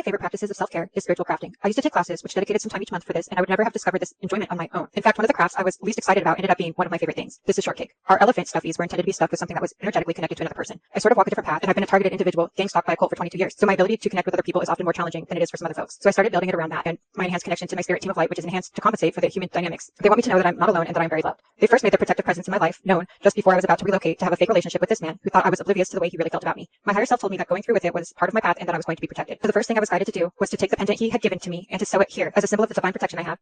favorite practices of self-care is spiritual crafting. I used to take classes which dedicated some time each month for this, and I would never have discovered this enjoyment on my own. In fact, one of the crafts I was least excited about ended up being one of my favorite things. This is shortcake. Our elephant stuffies were intended to be stuffed with something that was energetically connected to another person. I sort of walk a different path, and I've been a targeted individual gang stalked by a cult for 22 years, so my ability to connect with other people is often more challenging than it is for some other folks. So I started building it around that, and my enhanced connection to my spirit team of light, which is enhanced to compensate for the human dynamics. They want me to know that I'm not alone and that I'm very loved. They first made their protective presence in my life known just before I was about to relocate to have a fake relationship with this man who thought I was oblivious to the way he really felt about me. My higher self told me that going through with it was part of my path and that I was going to be protected. So the first thing I was guided to do was to take the pendant he had given to me and to sew it here as a symbol of the divine protection I have.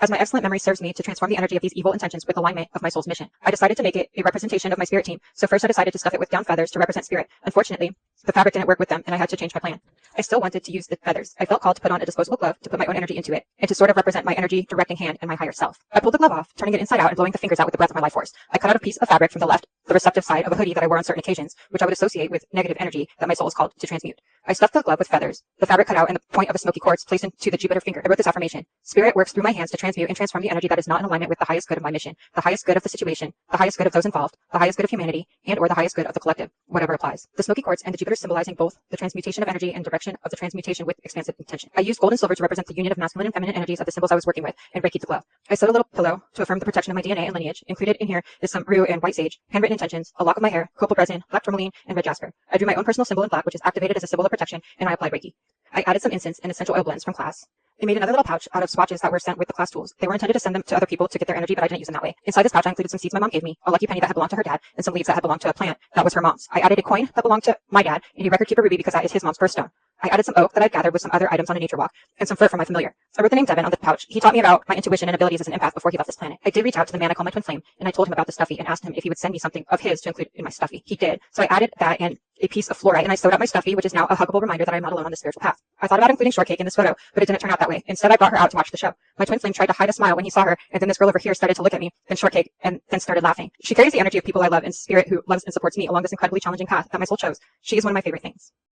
As my excellent memory serves me to transform the energy of these evil intentions with alignment of my soul's mission, I decided to make it a representation of my spirit team. So first I decided to stuff it with down feathers to represent spirit. Unfortunately, the fabric didn't work with them and I had to change my plan. I still wanted to use the feathers. I felt called to put on a disposable glove to put my own energy into it and to sort of represent my energy directing hand and my higher self. I pulled the glove off, turning it inside out and blowing the fingers out with the breath of my life force. I cut out a piece of fabric from the left, the receptive side of a hoodie that I wore on certain occasions, which I would associate with negative energy that my soul is called to transmute. I stuffed the glove with feathers, the fabric cut out, and the point of a smoky quartz placed into the Jupiter finger. I wrote this affirmation: Spirit works through my hands to transmute and transform the energy that is not in alignment with the highest good of my mission, the highest good of the situation, the highest good of those involved, the highest good of humanity, and or the highest good of the collective, whatever applies. The smoky quartz and the Jupiter symbolizing both the transmutation of energy and direction of the transmutation with expansive intention. I used gold and silver to represent the union of masculine and feminine energies of the symbols I was working with, and Reiki the glove. I sewed a little pillow to affirm the protection of my DNA and lineage. Included in here is some rue and white sage, handwritten intentions, a lock of my hair, copal resin, black tourmaline, and red jasper. I drew my own personal symbol in black, which is activated as a symbol of protection, and I applied Reiki. I added some incense and essential oil blends from class. I made another little pouch out of swatches that were sent with the class tools. They were intended to send them to other people to get their energy, but I didn't use them that way. Inside this pouch, I included some seeds my mom gave me, a lucky penny that had belonged to her dad, and some leaves that had belonged to a plant that was her mom's. I added a coin that belonged to my dad, and a record keeper ruby because that is his mom's birthstone. I added some oak that I'd gathered with some other items on a nature walk, and some fur from my familiar. I wrote the name Devin on the pouch. He taught me about my intuition and abilities as an empath before he left this planet. I did reach out to the man I call my twin flame, and I told him about the stuffy and asked him if he would send me something of his to include in my stuffy. He did. So I added that and a piece of fluorite, and I sewed up my stuffy, which is now a huggable reminder that I'm not alone on this spiritual path. I thought about including shortcake in this photo, but it didn't turn out that way. Instead, I brought her out to watch the show. My twin flame tried to hide a smile when he saw her, and then this girl over here started to look at me, then shortcake, and then started laughing. She carries the energy of people I love and spirit who loves and supports me along this incredibly challenging path that my soul chose. She is one of my favorite things.